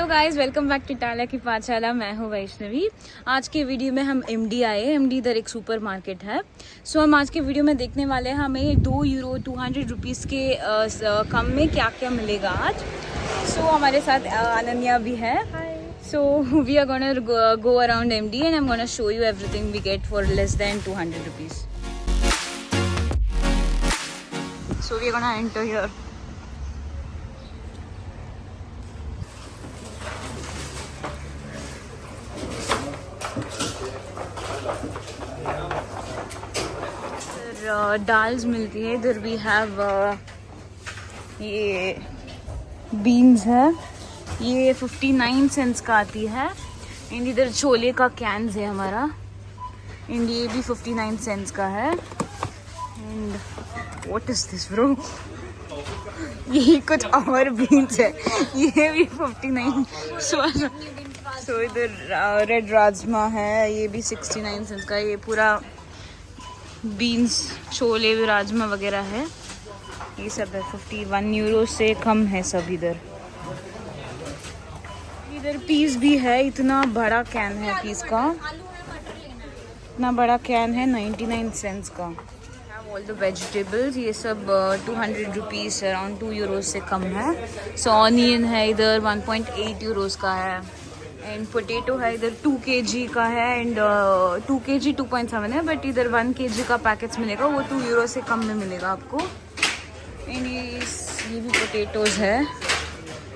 Guys, welcome back to टाला की पाठशाला। मैं हूँ वैष्णवी। आज के वीडियो में हम एमडी आए। एमडी इधर एक सुपर मार्केट है। सो हम आज के वीडियो में देखने वाले हैं हमें 2 यूरो 200 रुपीज़ के कम में क्या क्या मिलेगा आज। सो हमारे साथ अनन्या भी है। So we are gonna go around MD and I am gonna show you everything we get for less than 200 rupees. So we are gonna enter here. दाल्स मिलती है इधर। वी हैव ये बीन्स है, ये 59 सेंट्स का आती है। एंड इधर छोले का कैंस है हमारा, एंड ये भी 59 सेंट्स का है। And what is this bro, ये कुछ और बीन्स है, ये भी 59। सो इधर रेड राजमा है, ये भी 69 सेंट्स का। ये पूरा बीन्स, छोले, राजमा वगैरह है, ये सब है। 51 यूरो से कम है सब इधर। इधर पीस भी है, इतना बड़ा कैन है पीस का, इतना बड़ा कैन है 99 सेंट्स का। ऑल द वेजिटेबल्स, ये सब 200 रुपीज़, अराउंड 2 यूरो से कम है। सो ऑनियन है इधर 1.8 यूरोस का है। एंड पोटैटो है इधर 2 kg का है। एंड 2 kg 2.7 है, बट इधर 1 kg का पैकेट्स मिलेगा, वो 2 यूरो से कम में मिलेगा आपको। एंड ये भी पोटैटोज है।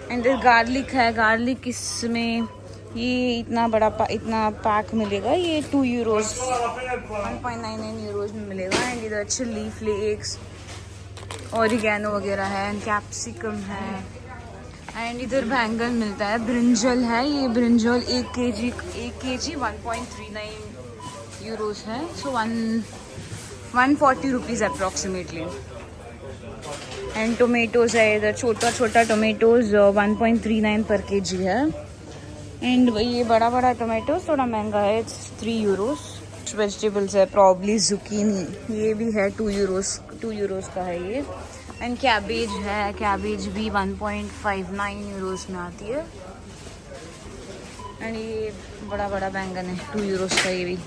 एंड इधर गार्लिक है, गार्लिक इसमें ये इतना बड़ा इतना पैक मिलेगा, ये 2 यूरोज 1.99 यूरोज में मिलेगा। एंड इधर चिली फ्लेक्स, ऑरिगेनो वगैरह है, एंड कैप्सिकम है। एंड इधर बैंगन मिलता है, ब्रिंजल है, ये ब्रिंजल 1 kg 1.39 यूरोस है। सो 140 रुपीज़ अप्रॉक्सीमेटली। एंड टोमेटोज है इधर, छोटा छोटा टोमेटोज 1.39 पर kg है। एंड ये बड़ा बड़ा टोमेटोज थोड़ा महंगा है, 3 यूरोस। वेजिटेबल्स है, प्रॉब्ली जुकीनी, ये भी है 2 यूरोस का है ये। एंड कैबेज है, कैबेज भी 1.59 यूरोस में आती है। एंड ये बड़ा बड़ा बैंगन है 2 यूरोस का ये भी।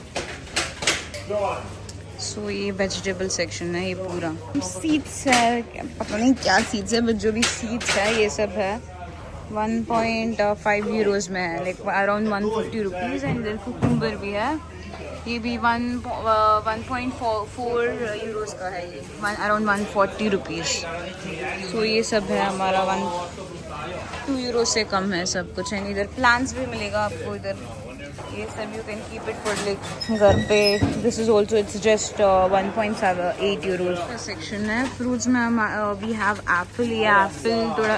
सो ये वेजिटेबल सेक्शन है ये पूरा। सीड्स है, पता नहीं क्या सीड्स है, बट जो भी सीड्स है ये सब है 1.5 यूरोस में है, like around 150 rupees. And then cucumber भी है, ये भी 1.4 यूरोस का है, ये अराउंड 140 रुपीज़। सो ये सब है हमारा 2 यूरो से कम है सब कुछ। एंड इधर प्लांट्स भी मिलेगा आपको इधर, ये सब you can keep it for like घर पे। This is also, it's just 1.8 Euros का सेक्शन है। फ्रूट्स में हम वी हैव एप्पल, ये एप्पल थोड़ा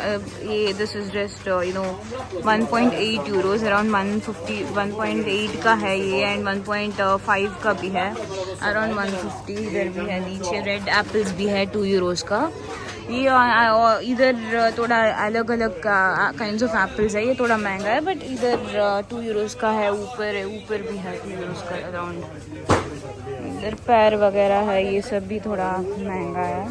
ये this is just 1.8 Euros, around 1.8 का है ये। एंड 1.5 का भी है, अराउंड 150 इधर भी है। नीचे रेड एप्पल्स भी है 2 यूरोस का। ये इधर थोड़ा अलग अलग काइंड्स ऑफ एप्पल्स है, ये थोड़ा महंगा है, बट इधर 2 यूरोस का है। ऊपर भी है 2 यूरोस का अराउंड। इधर पैर वगैरह है, ये सब भी थोड़ा महंगा है।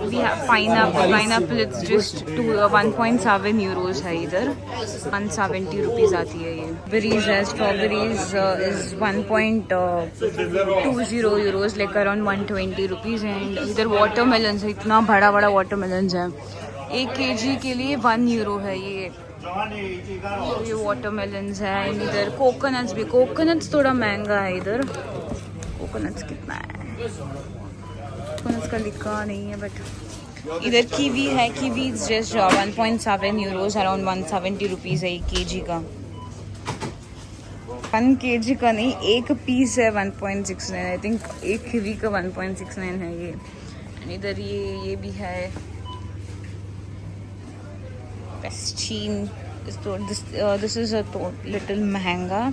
We have pineapple, it's just 1.7 euros है इधर, 170 रुपीज़ आती है ये। बेरीज है, strawberries is 1.20 euros, like around 120 rupees. And इधर वाटरमेलन है, इतना बड़ा बड़ा वाटरमेलन है, 1 kg के लिए 1 यूरो है ये वाटरमेलन्स है। एंड इधर कोकोनट्स भी, कोकोनट्स थोड़ा महंगा है इधर। कोकोनट्स कितना है, कोकोनट्स का लिखा नहीं है, बट इधर कीवी है, kiwi just 1.7 Euros, around 170 rupees है 1 kg का। 1 kg का नहीं, एक पीस है 1.69, आई थिंक 1 कीवी का 1.69 है ये। एंड इधर ये भी है पेस्टीन, this is a little महंगा।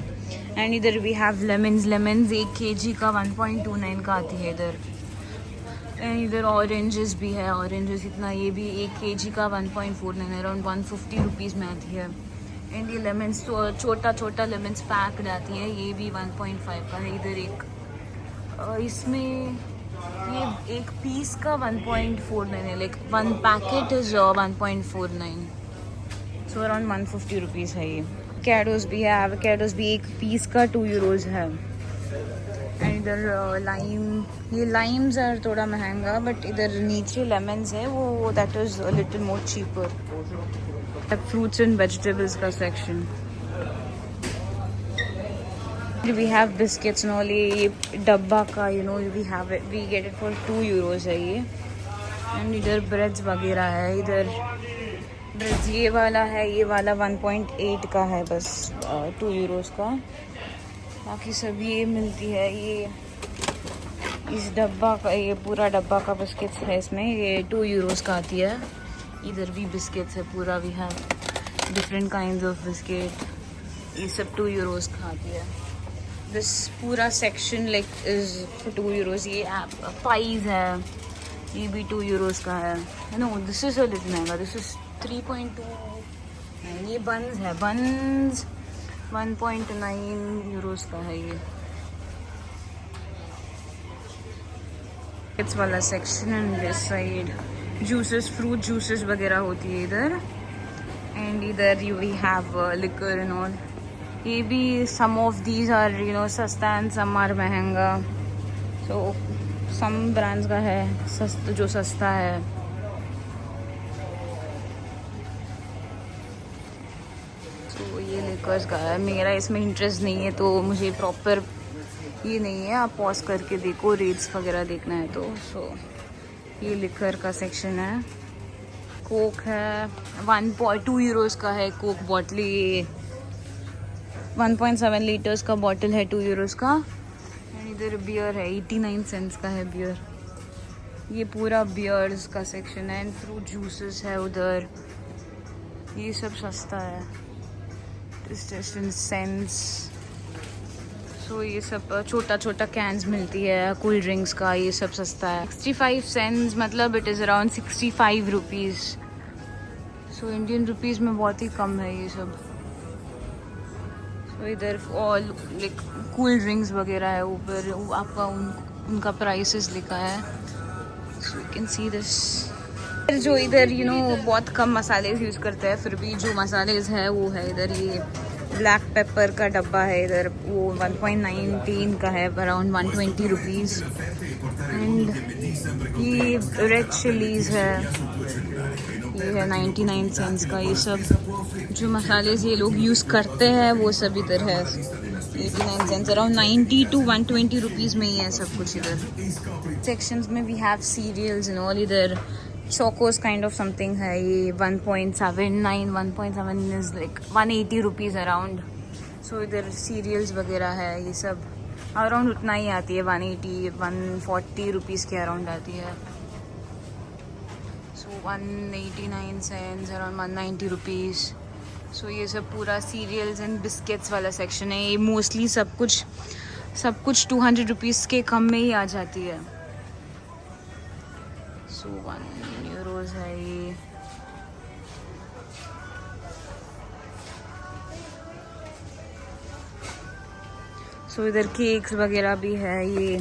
एंड इधर वी हैव लेमन्स 1 kg का 1.29 का आती है इधर। एंड इधर ऑरेंजेस भी है, ऑरेंजेस इतना, ये भी 1 kg का 1.49, अराउंड 150 रुपीज़ में आती है। एंड ये लेमन्स तो छोटा छोटा लेमन्स पैक्ड आती है, ये भी 1.5 का है इधर एक। इसमें ये एक पीस का 1.49 है, like 1 packet is 1.49। So around 150 rupees है ये। कैडोस भी है, एवोकाडोस भी एक पीस का 2 यूरोज़ है। एंड इधर लाइम, ये लाइम्स are थोड़ा महंगा, बट इधर नीचे लेमन्स है वो that is a little more cheaper. Fruits and vegetables का section. We have biscuits and all, ये डब्बा का you know we get it for 2 euros है ये। एंड इधर ब्रेड्स वगैरह है। इधर ब्रेड्स ये वाला है, ये वाला 1.8 का है बस 2 यूरोज़ का। बाकी सब ये मिलती है। ये इस डब्बा का, ये पूरा डब्बा का बिस्किट्स है इसमें, ये 2 यूरोज़ का आती है। इधर भी बिस्किट्स है पूरा, we have different kinds of biscuit, ये सब 2 यूरोज़ का आती है। दिस पूरा सेक्शन लाइक इज 2 यूरोज़। ये पाइज है, ये भी 2 यूरोज़ का है। No this is a little महंगा, दिस इज 3.2। ये बन्स है, बन्स 1.9 यूरोज़ का है ये। इट्स वाला section and this side juices, fruit juices वगैरह होती है इधर। एंड इधर you we have liquor and all. ये भी सम ऑफ दीज आर सस्ता एंड सम आर महंगा। सो सम ब्रांड्स का है जो सस्ता है। तो ये लिकर्स का है। मेरा इसमें इंटरेस्ट नहीं है तो मुझे प्रॉपर ये नहीं है, आप पॉज करके देखो, रेट्स वगैरह देखना है तो। सो ये लिकर का सेक्शन है। कोक है 1.2 यूरोज़ का है कोक बॉटल। ये 1.7 लीटर्स का बॉटल है 2 यूरोज़ का। एंड इधर बियर है, 89 सेंट्स का है बियर। ये पूरा बियर्स का सेक्शन है। एंड फ्रूट जूसेस है उधर, ये सब सस्ता है। सेंस। सो ये सब छोटा छोटा कैंस मिलती है कोल्ड ड्रिंक्स का, ये सब सस्ता है। 65 सेंट्स मतलब it is around 65 rupees. So Indian rupees में बहुत ही कम है ये सब। सो इधर ऑल लाइक कूल ड्रिंक्स वगैरह है ऊपर, आपका उनका प्राइसेस लिखा है। सो यू कैन सी दिस। जो इधर बहुत कम मसाले यूज़ करते हैं, फिर भी जो मसाले है वो है इधर। ये ब्लैक पेपर का डब्बा है इधर, वो 1.19 का है, अराउंड 120 रुपीज़। एंड ये रेड चिलीज़ है, ये है 99 सेंट्स का। ये सब जो मसाले ये लोग यूज़ करते हैं वो सब इधर है 89 सेंट्स, अराउंड 90 to 120 रुपीज़ में ही है सब कुछ इधर। सेक्शंस में we have cereals and all. इधर चोकोस काइंड ऑफ समथिंग है, ये 1.7 is like 180 rupees around. So इधर सीरियल्स वगैरह है, ये सब अराउंड उतना ही आती है, 140 रुपीज़ के अराउंड आती है। सो 189 सेंट्स, अराउंड 190 रुपीज़। सो ये सब पूरा सीरियल्स एंड बिस्किट्स वाला सेक्शन है। ये मोस्टली सब कुछ 200 रुपीज़ के कम में ही आ जाती है। सो 1 यूरोज़ है ये। सो इधर केक्स वगैरह भी है। ये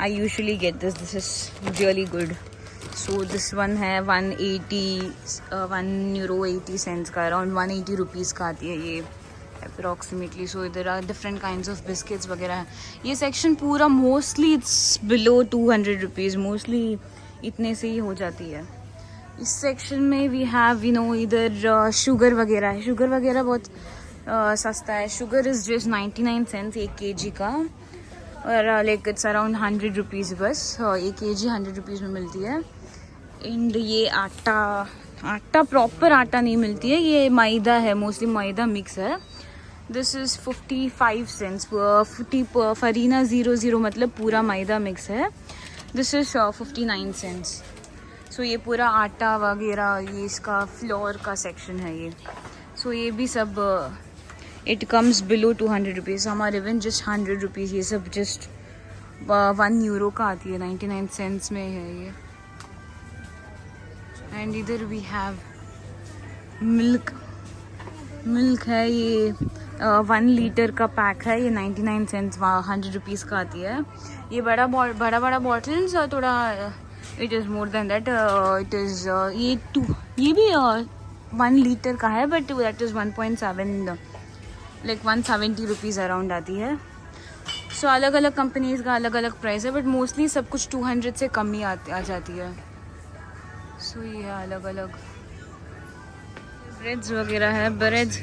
I usually get this is really good. So this one है 1 यूरो 80 सेंट्स का, अराउंड 180 रुपीज़ का आती है ये अप्रॉक्सीमेटली। सो इधर are different kinds of biscuits वगैरह है। ये सेक्शन पूरा mostly it's below 200 rupees, mostly इतने से ही हो जाती है। इस सेक्शन में वी हैव इधर शुगर वगैरह है। शुगर वगैरह बहुत सस्ता है। Sugar is just 99 cents 1 kg का, और लाइक इट्स अराउंड 100 रुपीज़ बस। 1 kg 100 रुपीज़ में मिलती है। एंड ये आटा प्रॉपर आटा नहीं मिलती है, ये मैदा है, मोस्टली मैदा मिक्स है। This is 55 cents. फरीना 00 मतलब पूरा मैदा मिक्स है। This is 59 cents. सो ये पूरा आटा वगैरह, ये इसका फ्लोर का सेक्शन है ये। सो ये भी सब इट कम्स बिलो 200 रुपीज़, हमारे इवन जस्ट 100 रुपीज़। ये सब जस्ट 1 यूरो का आती है, 99 सेंट्स में है ये। एंड इधर वी हैव मिल्क है, ये 1 लीटर का पैक है, ये 99 सेंट्स 100 रुपीज़ का आती है। ये बड़ा बड़ा बॉटल्स थोड़ा it is more than that, it is ये भी 1 लीटर का है, but that is 1.7 like 170 rupees around आती है। सो अलग अलग कंपनीज़ का अलग अलग प्राइस है, बट मोस्टली सब कुछ 200 से कम ही आ जाती है। सो ये अलग अलग ब्रेड्स वगैरह है। ब्रेड्स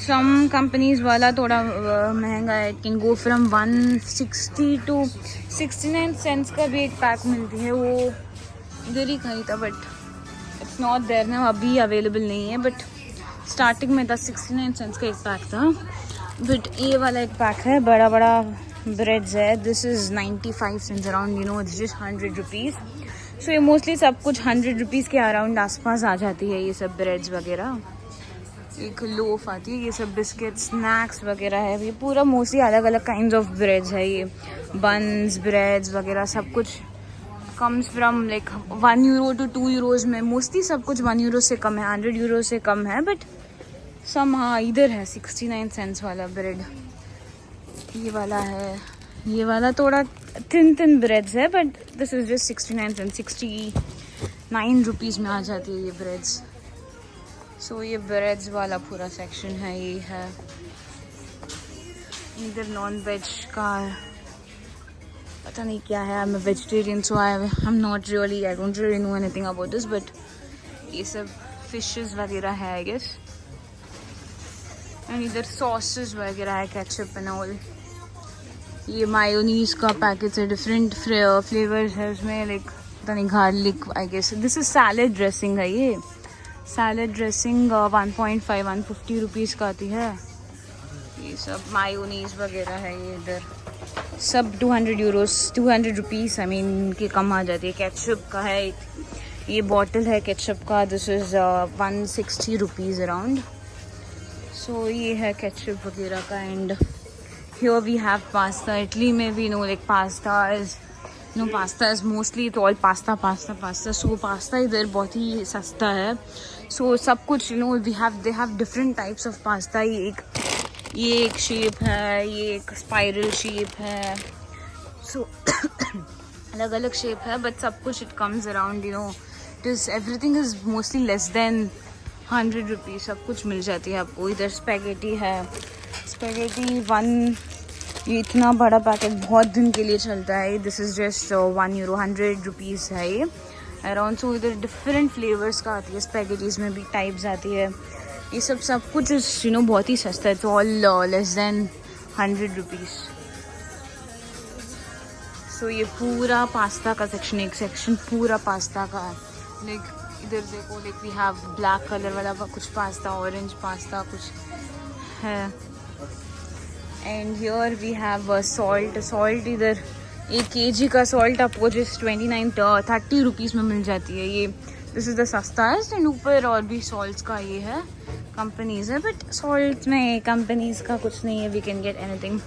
सम कंपनीज वाला थोड़ा महंगा है, can go from 160 to 69 cents का भी एक पैक मिलती है, वो इधर ही खाई था बट इट्स नॉट देयर ना, अभी अवेलेबल नहीं है, बट स्टार्टिंग में था 69 सेंट्स का एक पैक था। बट ये वाला एक पैक है, बड़ा बड़ा ब्रेड्स है, this is 95 cents around, you know it's just 100 rupees. So ये मोस्टली सब कुछ 100 रुपीज़ के अराउंड आसपास आ जाती है ये सब ब्रेड्स वगैरह। एक लोफ आती है, ये सब बिस्किट स्नैक्स वगैरह है, ये पूरा मोस्टली अलग अलग काइंड्स ऑफ ब्रेड्स है। ये बन्स ब्रेड्स वगैरह सब कुछ comes from like 1 euro to 2 euros में, मोस्टली सब कुछ 1 यूरो से कम है, 100 यूरो से कम है, बट सम हाँ इधर है 69 सेंट्स वाला ब्रेड। ये वाला है, ये वाला थोड़ा थिन ब्रेड्स है, but this is just 69 cents, 69 rupees में आ जाती है ये ब्रेड्स। सो ये ब्रेड्स वाला पूरा सेक्शन है, ये है। इधर नॉन वेज का पता नहीं क्या है, I am vegetarian so I am not really, I don't really know anything about this, but ये सब फिशेस वगैरह है आई गेस। एंड इधर सॉसेस वगैरह है, केचप एंड ऑल। ये मायोनीज का पैकेट है, डिफरेंट फ्लेवर्स है उसमें, लाइक पता नहीं garlic I guess. This is salad dressing है, ये सैलेड ड्रेसिंग 1.50 रुपीज़ का आती है। ये सब मायोनीज वगैरह है, ये इधर सब 200 रुपीज़ आई मीन के कम आ जाती है। केचप का है, ये बॉटल है केचप का, this is 160 rupees around. So ये है केचप वगैरह का। And here we have pasta. Italy में भी no like pasta is mostly तो ऑल पास्ता। सो पास्ता इधर बहुत ही सस्ता है। सो सब कुछ they have different types of pasta. ये एक शेप है, ये एक स्पाइरल शेप है, सो अलग अलग शेप है, बट सब कुछ it comes around everything is mostly less than 100 rupees, सब कुछ मिल जाती है आपको। इधर स्पेगेटी है, स्पेगेटी 1, ये इतना बड़ा पैकेट बहुत दिन के लिए चलता है। This is just 1 euro, 100 rupees है ये अराउंड। सो इधर डिफरेंट फ्लेवर्स का आती है, स्पेगेटीज़ में भी टाइप्स आती है। ये सब कुछ बहुत ही सस्ता है, तो all less than 100 rupees. So ये पूरा पास्ता का सेक्शन, एक सेक्शन पूरा पास्ता का है। लाइक इधर देखो, like we have black colour वाला कुछ पास्ता, ऑरेंज पास्ता कुछ है। And here we have salt इधर 1 kg का सॉल्ट आपको जस्ट 30 रुपीज़ में मिल जाती है। ये दिस इज़ द सस्तास्ट। एंड ऊपर और भी सॉल्ट्स का ये है, कंपनीज है, बट सॉल्ट में कंपनीज का कुछ नहीं है, we can get anything.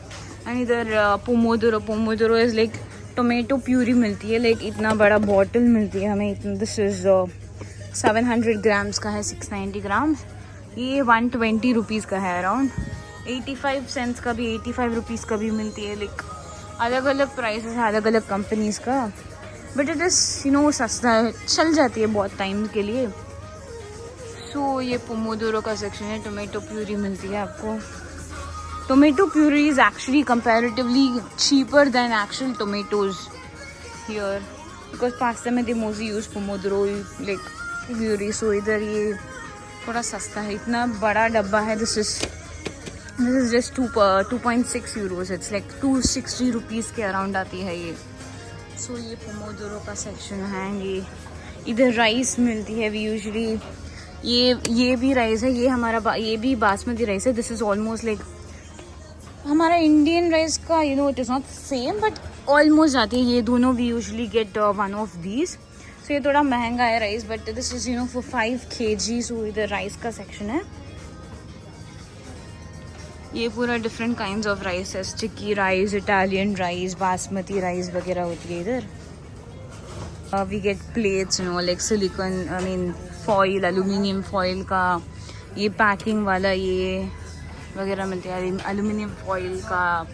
And इधर पोमोदोरो इज़ लाइक टोमेटो प्यूरी मिलती है, लाइक इतना बड़ा बॉटल मिलती है हमें इतना। दिस इज़ 700 ग्राम्स का है, 690 ग्राम्स। ये 120 रुपीज़ का है अराउंड। 85 सेंट्स का भी, 85 रुपीज़ का भी मिलती है। लाइक अलग अलग प्राइसेस है अलग अलग कंपनीज का, बट इट इज़ सस्ता है, चल जाती है बहुत टाइम के लिए। सो ये पोमोदोरो का सेक्शन है, टोमेटो प्यूरी मिलती है आपको। Tomato puree is actually comparatively cheaper than actual tomatoes here, because pasta में they mostly use pomodoro like puree. So इधर ये थोड़ा सस्ता है, इतना बड़ा डब्बा है। This is just 2.6 euros, it's like 260 rupees के अराउंड आती है ये। सो ये पोमोदोरो का सेक्शन है। ये इधर राइस मिलती है, वी यूजुअली ये भी राइस है, ये हमारा ये भी बासमती राइस है। दिस इज़ ऑलमोस्ट लाइक हमारा इंडियन राइस का, it is not same but almost आती है। ये दोनों we usually get one of these. So ये थोड़ा महंगा है rice, but this is for 5 kg। So इधर राइस का सेक्शन है। ये पूरा डिफरेंट काइंड्स ऑफ राइस है, sticky rice, Italian rice, basmati rice वगैरह होती है इधर। We get plates like silicon I mean foil, aluminium foil का ये पैकिंग वाला ये वगैरह मिलती है। एल्यूमिनियम फॉइल का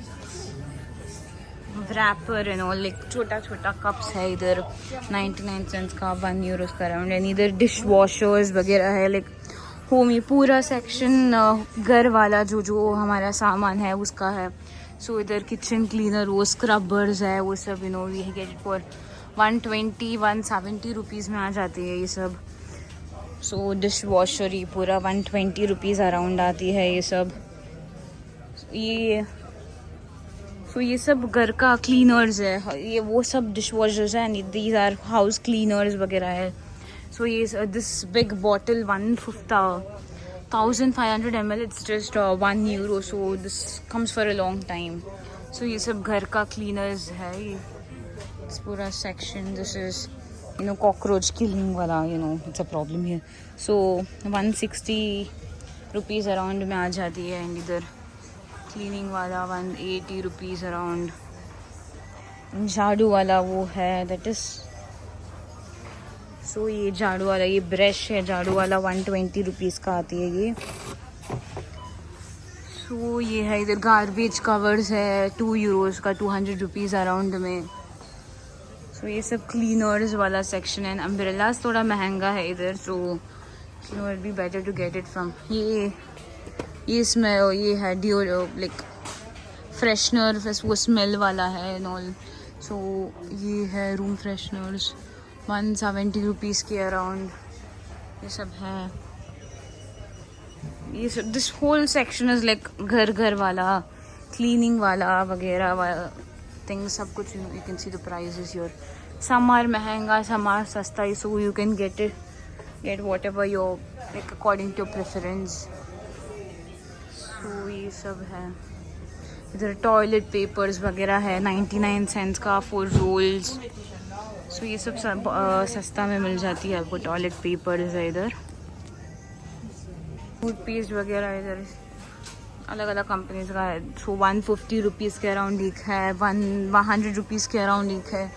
रैपर लाइक छोटा छोटा कप्स है इधर, 99 सेंट्स का, 1 यूरो का अराउंड। एंड इधर डिश वॉशर्स वगैरह है, लाइक होम, ये पूरा सेक्शन घर वाला जो जो हमारा सामान है उसका है। सो इधर किचन क्लीनर, वो स्क्रबर्स है, वो सब we get it for 120-170 rupees में आ जाती है ये सब। सो डिश वॉशर ये पूरा 120 रुपीज़ अराउंड आती है ये सब। ये सब घर का क्लीनर्स है, ये वो सब डिश वॉशर्स हैं, दीज आर हाउस क्लीनर्स वगैरह है। सो ये this big bottle 1500 ml, it's just €1, so this comes for a long time. So ये सब घर का क्लीनर्स है, ये पूरा सेक्शन। दिस इज कॉकरोच किलिंग वाला, it's a problem here. So 160 rupees around में आ जाती है। एंड इधर क्लीनिंग वाला 180 रुपीज़ अराउंड। झाड़ू वाला वो है, दैट इज़ सो ये झाड़ू वाला, ये ब्रश है झाड़ू वाला, 120 रुपीज़ का आती है ये। सो ये है इधर गार्बेज कवर्स है €2 का, 200 रुपीज़ अराउंड में। सो ये सब क्लीनर्स वाला सेक्शन है। अम्ब्रेलास थोड़ा महंगा है इधर, so it be better to get it from ये इसमें ये है डिओ, लाइक फ्रेशनर, वो स्मेल वाला है एंड ऑल। सो ये है रूम फ्रेशनर्स 170 रुपीज़ के अराउंड, ये सब है। ये सब this whole section is like घर वाला, क्लीनिंग वाला वगैरह वाला थिंग, सब कुछ। You can see the prices your, some are महंगा, सम आर सस्ता, so you can get what ever your like according to preference. तो ये सब है इधर। टॉयलेट पेपर्स वगैरह है 99 सेंट्स का 4 रोल्स। सो ये सब सस्ता में मिल जाती है आपको। टॉयलेट पेपर्स है इधर। टूथपेस्ट वगैरह इधर अलग अलग कंपनीज का है। सो 150 रुपीज़ के अराउंड एक है, 100 रुपीज़ के अराउंड एक है।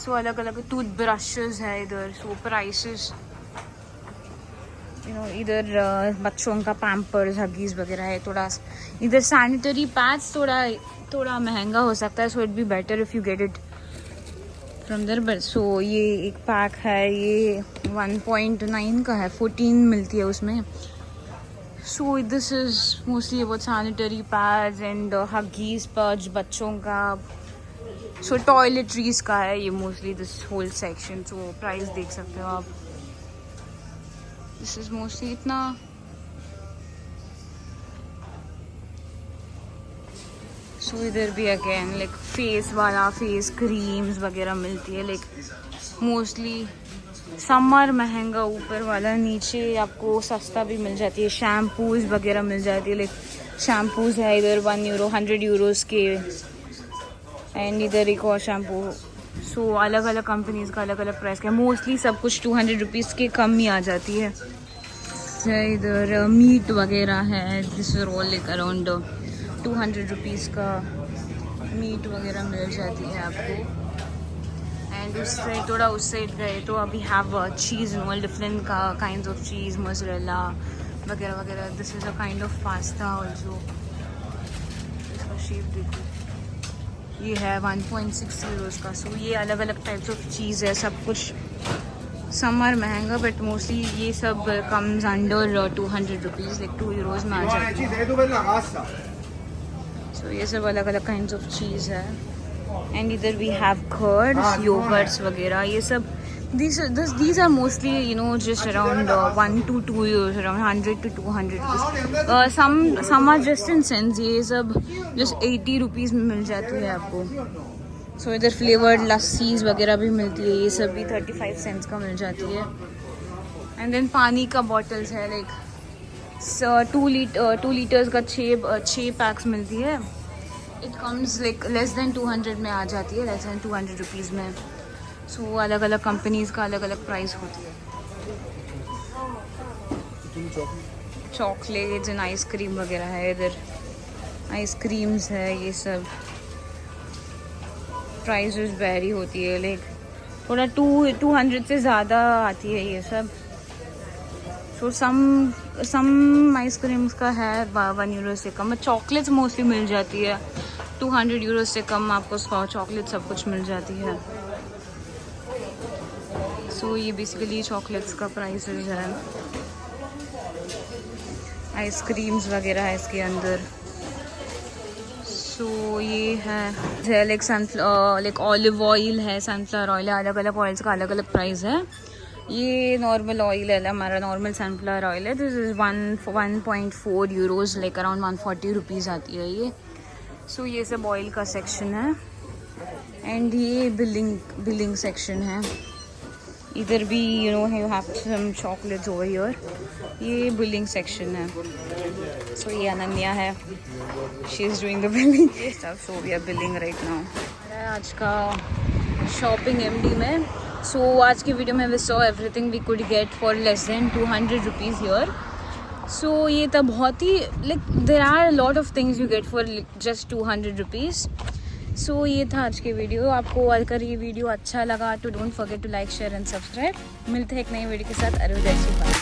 सो अलग अलग टूथ ब्रशेज़ है इधर। सो प्राइसेस इधर बच्चों का पैम्पर्स, हगीज़ वगैरह है थोड़ा। इधर सैनिटरी पैड्स थोड़ा महंगा हो सकता है, so it be better if you get it from there. But so ये एक पैक है, ये 1.9 का है, 14 मिलती है उसमें। So this is mostly about sanitary pads and Huggies, पर्च बच्चों का। सो टॉयलेटरीज का है ये मोस्टली this whole section. So price देख सकते हो आप। दिस इज मोस्टली इतना। सो इधर भी अगेन लाइक फेस वाला, फेस क्रीम्स वगैरह मिलती है। लाइक मोस्टली समर महंगा ऊपर वाला, नीचे आपको सस्ता भी मिल जाती है। शैम्पूज वगैरह मिल जाती है। लाइक शैम्पूज है इधर €1, 100 यूरोस के। एंड इधर एक और शैम्पू। सो अलग अलग कंपनीज का अलग अलग प्राइस का। मोस्टली सब कुछ 200 रुपीज़ के कम ही आ जाती है। इधर मीट वगैरह है, this is all like around 200 rupees का मीट वगैरह मिल जाती है आपको। एंड उससे थोड़ा उस साइड गए तो अभी have cheese and all different kinds of cheese, mozzarella वगैरह वगैरह। This is a kind of pasta also. इसका शेप देखो, ये है 1.6 यूरोस का। सो ये अलग अलग टाइप्स ऑफ चीज़ है, सब कुछ। सम आर महंगा बट मोस्टली ये सब कम्स अंडर 200 रुपीज़, लाइक €2 में आ जाती है। सो ये सब अलग अलग काइंड्स ऑफ चीज़ है। एंड इधर वी हैव कर्ड्स, योगर्ट्स वगैरह, ये सब। These are mostly just around 1 to 2 euros, around 100 to 200 rupees. Some are just in cents. ये सब just 80 रुपीज़ में मिल जाती है आपको। सो इधर फ्लेवर्ड लस्सीज वगैरह भी मिलती है, ये सब भी 35 सेंट्स का मिल जाती है। एंड देन पानी का बॉटल्स है, लाइक 2 लीटर्स का 6 पैक्स मिलती है। It comes like less than 200 में आ जाती है, लेस देन 200 रुपीज़ में। सो अलग अलग कंपनीज का अलग अलग प्राइस होती है। चॉकलेट्स एंड आइसक्रीम वगैरह है इधर। आइसक्रीम्स है, ये सब प्राइसेस वेरी होती है। लाइक थोड़ा 200 से ज़्यादा आती है ये सब। सो सम आइसक्रीम्स का है 1 यूरो से कम। चॉकलेट्स मोस्टली मिल जाती है 200 यूरो से कम आपको चॉकलेट सब कुछ मिल जाती है। सो ये बेसिकली चॉकलेट्स का प्राइसेस है। आइसक्रीम्स वगैरह है इसके अंदर। सो ये है लाइक ऑलिव ऑयल है, सनफ्लावर ऑयल है, अलग अलग ऑयल्स का अलग अलग प्राइस है। ये नॉर्मल ऑयल है, हमारा नॉर्मल सनफ्लावर ऑयल है। This is 1.4 euros, like around 140 rupees आती है ये। सो ये सब ऑयल का सेक्शन है। एंड ये बिलिंग सेक्शन है। इधर भी you have some chocolates over here. ये बिलिंग सेक्शन है। सो ये अनन्या है, she is doing the billing stuff, so we are billing right now. आज का शॉपिंग एमडी में। सो आज की वीडियो में we saw everything we could get for less than 200 rupees here. So ये तो बहुत ही like there are lot of things you get for just 200 rupees. So ये था आज के वीडियो। आपको अगर ये वीडियो अच्छा लगा तो don't forget to like share and subscribe. मिलते हैं एक नई वीडियो के साथ। अरुण जय श्री।